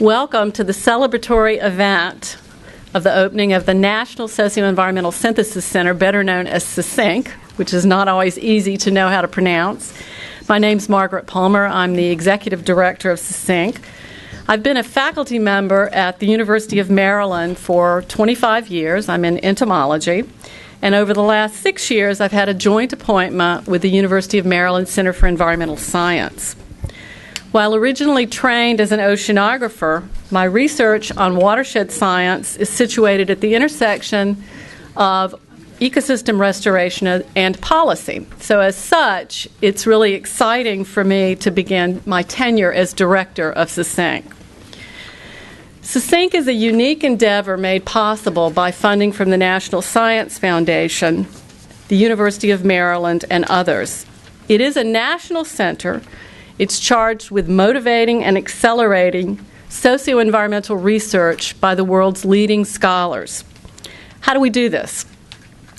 Welcome to the celebratory event of the opening of the National Socio-Environmental Synthesis Center, better known as SESYNC, which is not always easy to know how to pronounce. My name's Margaret Palmer. I'm the Executive Director of SESYNC. I've been a faculty member at the University of Maryland for 25 years. I'm in entomology. And over the last 6 years, I've had a joint appointment with the University of Maryland Center for Environmental Science. While originally trained as an oceanographer, my research on watershed science is situated at the intersection of ecosystem restoration and policy. So as such, it's really exciting for me to begin my tenure as director of SESYNC. SESYNC is a unique endeavor made possible by funding from the National Science Foundation, the University of Maryland, and others. It is a national center. It's charged with motivating and accelerating socio-environmental research by the world's leading scholars. How do we do this?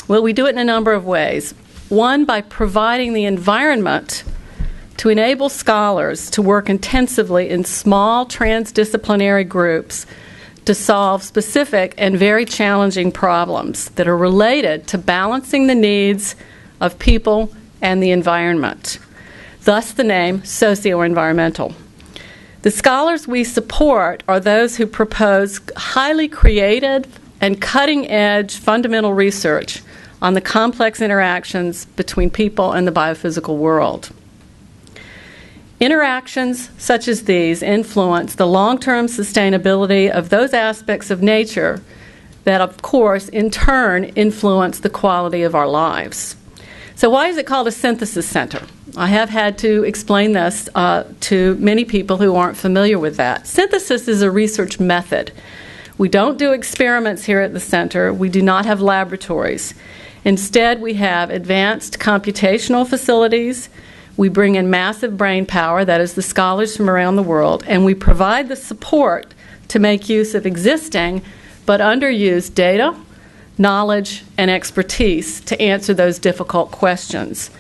Well, we do it in a number of ways. One, by providing the environment to enable scholars to work intensively in small transdisciplinary groups to solve specific and very challenging problems that are related to balancing the needs of people and the environment. Thus the name Socio-Environmental. The scholars we support are those who propose highly creative and cutting-edge fundamental research on the complex interactions between people and the biophysical world. Interactions such as these influence the long-term sustainability of those aspects of nature that, of course, in turn influence the quality of our lives. So why is it called a synthesis center? I have had to explain this to many people who aren't familiar with that. Synthesis is a research method. We don't do experiments here at the center. We do not have laboratories. Instead, we have advanced computational facilities. We bring in massive brain power, that is the scholars from around the world, and we provide the support to make use of existing but underused data, knowledge, and expertise to answer those difficult questions.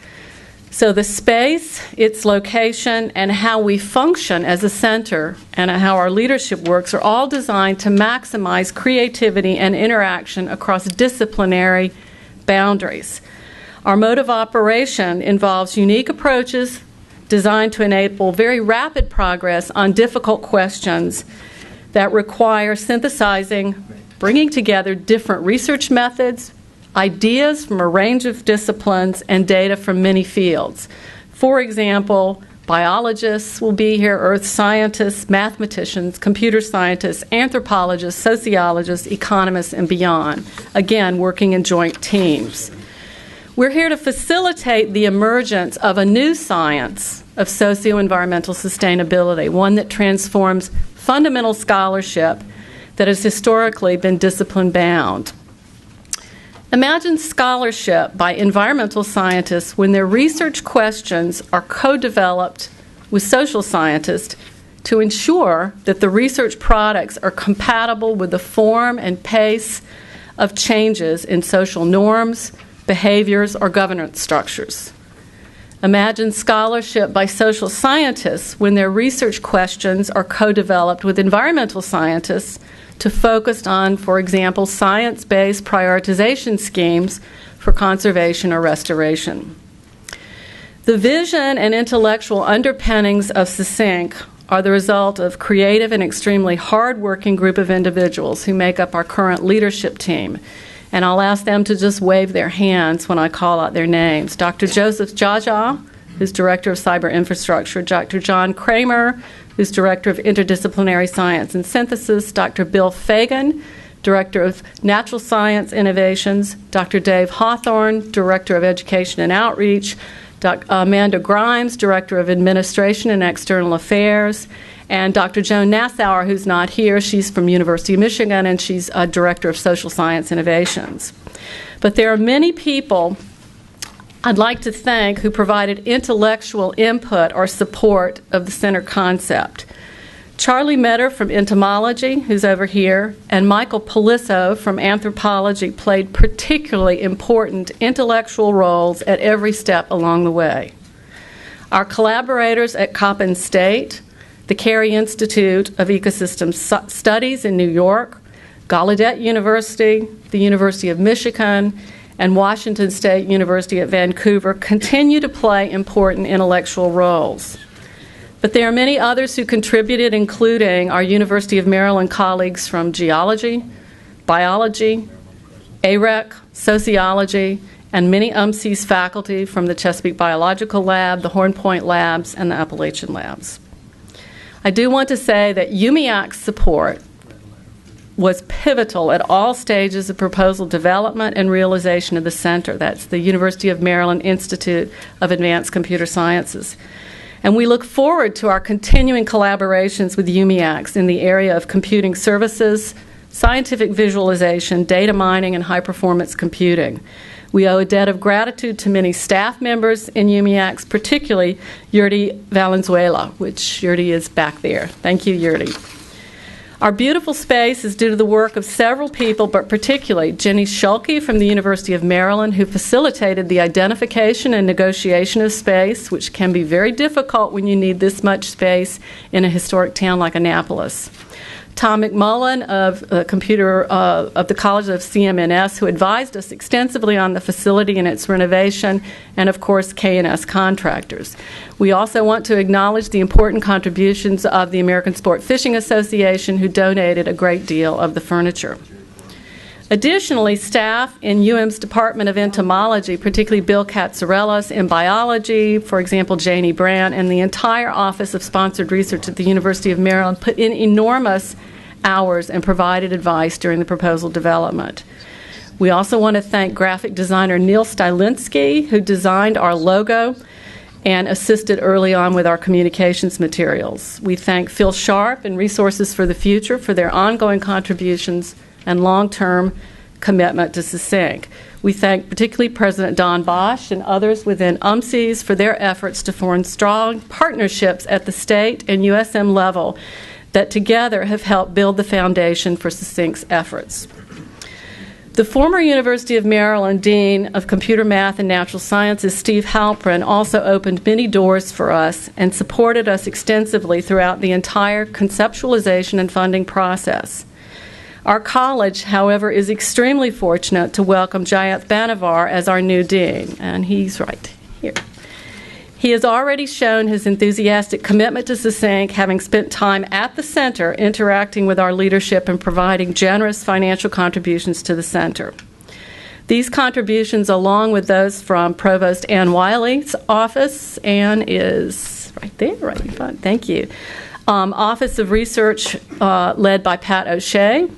So the space, its location, and how we function as a center and how our leadership works are all designed to maximize creativity and interaction across disciplinary boundaries. Our mode of operation involves unique approaches designed to enable very rapid progress on difficult questions that require synthesizing, bringing together different research methods, ideas from a range of disciplines, and data from many fields. For example, biologists will be here, earth scientists, mathematicians, computer scientists, anthropologists, sociologists, economists, and beyond, again, working in joint teams. We're here to facilitate the emergence of a new science of socio-environmental sustainability, one that transforms fundamental scholarship that has historically been discipline-bound. Imagine scholarship by environmental scientists when their research questions are co-developed with social scientists to ensure that the research products are compatible with the form and pace of changes in social norms, behaviors, or governance structures. Imagine scholarship by social scientists when their research questions are co-developed with environmental scientists to focus on, for example, science-based prioritization schemes for conservation or restoration. The vision and intellectual underpinnings of SESYNC are the result of creative and extremely hard-working group of individuals who make up our current leadership team. And I'll ask them to just wave their hands when I call out their names. Dr. Joseph Jaja, who's Director of Cyber Infrastructure, Dr. John Kramer, who's Director of Interdisciplinary Science and Synthesis, Dr. Bill Fagan, Director of Natural Science Innovations, Dr. Dave Hawthorne, Director of Education and Outreach, Dr. Amanda Grimes, Director of Administration and External Affairs, and Dr. Joan Nassauer, who's not here. She's from University of Michigan, and she's a Director of Social Science Innovations. But there are many people I'd like to thank who provided intellectual input or support of the center concept. Charlie Metter from entomology, who's over here, and Michael Palisso from anthropology played particularly important intellectual roles at every step along the way. Our collaborators at Coppin State, the Carey Institute of Ecosystem Studies in New York, Gallaudet University, the University of Michigan, and Washington State University at Vancouver continue to play important intellectual roles. But there are many others who contributed, including our University of Maryland colleagues from geology, biology, AREC, sociology, and many UMC's faculty from the Chesapeake Biological Lab, the Horn Point Labs, and the Appalachian Labs. I do want to say that UMIAC's support was pivotal at all stages of proposal development and realization of the center. That's the University of Maryland Institute of Advanced Computer Sciences. And we look forward to our continuing collaborations with UMIACs in the area of computing services, scientific visualization, data mining, and high-performance computing. We owe a debt of gratitude to many staff members in UMIACs, particularly Yurdi Valenzuela, which Yurdi is back there. Thank you, Yurdi. Our beautiful space is due to the work of several people, but particularly Jenny Schulke from the University of Maryland, who facilitated the identification and negotiation of space, which can be very difficult when you need this much space in a historic town like Annapolis. Tom McMullen of the College of CMNS, who advised us extensively on the facility and its renovation, and of course K&S contractors. We also want to acknowledge the important contributions of the American Sport Fishing Association, who donated a great deal of the furniture. Additionally, staff in UM's Department of Entomology, particularly Bill Katsarelas in biology, for example, Janie Brandt, and the entire Office of Sponsored Research at the University of Maryland put in enormous hours and provided advice during the proposal development. We also want to thank graphic designer Neil Stylinski, who designed our logo and assisted early on with our communications materials. We thank Phil Sharp and Resources for the Future for their ongoing contributions and long-term commitment to SESYNC. We thank particularly President Don Bosch and others within UMCs for their efforts to form strong partnerships at the state and USM level that together have helped build the foundation for SESYNC's efforts. The former University of Maryland Dean of Computer Math and Natural Sciences, Steve Halprin, also opened many doors for us and supported us extensively throughout the entire conceptualization and funding process. Our college, however, is extremely fortunate to welcome Jayanth Banavar as our new dean, and he's right here. He has already shown his enthusiastic commitment to SESYNC, having spent time at the center interacting with our leadership and providing generous financial contributions to the center. These contributions, along with those from Provost Ann Wiley's office, Ann is right there, right in front, thank you. Office of Research led by Pat O'Shea.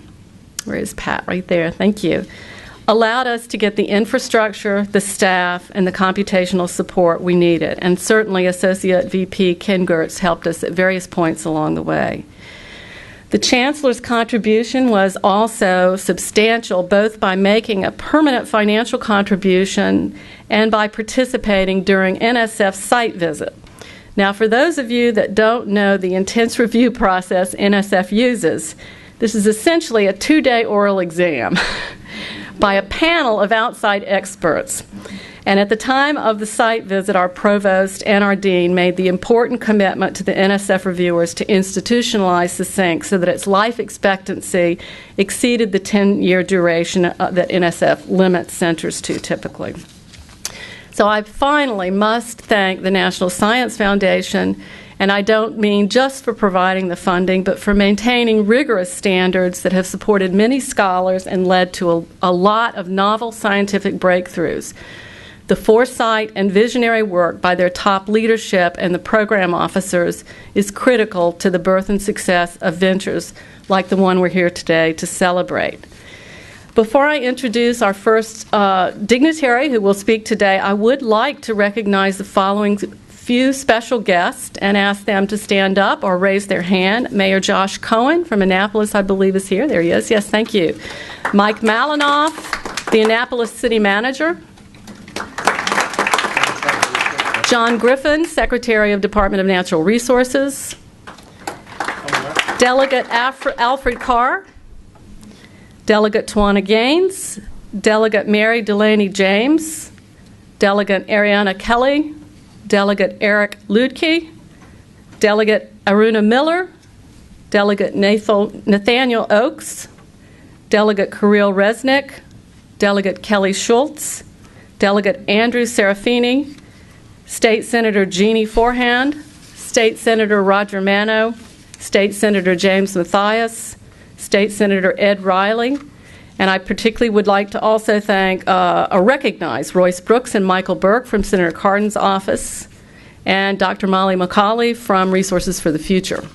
Where is Pat? Right there, thank you. Allowed us to get the infrastructure, the staff, and the computational support we needed. And certainly Associate VP Ken Gertz helped us at various points along the way. The Chancellor's contribution was also substantial, both by making a permanent financial contribution and by participating during NSF's site visit. Now, for those of you that don't know the intense review process NSF uses, this is essentially a 2-day oral exam by a panel of outside experts. And at the time of the site visit, our provost and our dean made the important commitment to the NSF reviewers to institutionalize SESYNC so that its life expectancy exceeded the 10-year duration that NSF limits centers to typically. So I finally must thank the National Science Foundation, and I don't mean just for providing the funding, but for maintaining rigorous standards that have supported many scholars and led to a lot of novel scientific breakthroughs. The foresight and visionary work by their top leadership and the program officers is critical to the birth and success of ventures like the one we're here today to celebrate. Before I introduce our first dignitary who will speak today, I would like to recognize the following few special guests and ask them to stand up or raise their hand. Mayor Josh Cohen from Annapolis, I believe, is here. There he is. Yes, thank you. Mike Malinoff, the Annapolis City Manager. John Griffin, Secretary of Department of Natural Resources. Delegate Alfred Carr. Delegate Tawana Gaines. Delegate Mary Delaney James. Delegate Ariana Kelly. Delegate Eric Ludke. Delegate Aruna Miller, Delegate Nathaniel Oakes, Delegate Kirill Resnick, Delegate Kelly Schultz, Delegate Andrew Serafini, State Senator Jeannie Forehand, State Senator Roger Mano, State Senator James Mathias, State Senator Ed Riley, and I particularly would like to also thank recognize Royce Brooks and Michael Burke from Senator Cardin's office, and Dr. Molly McCauley from Resources for the Future.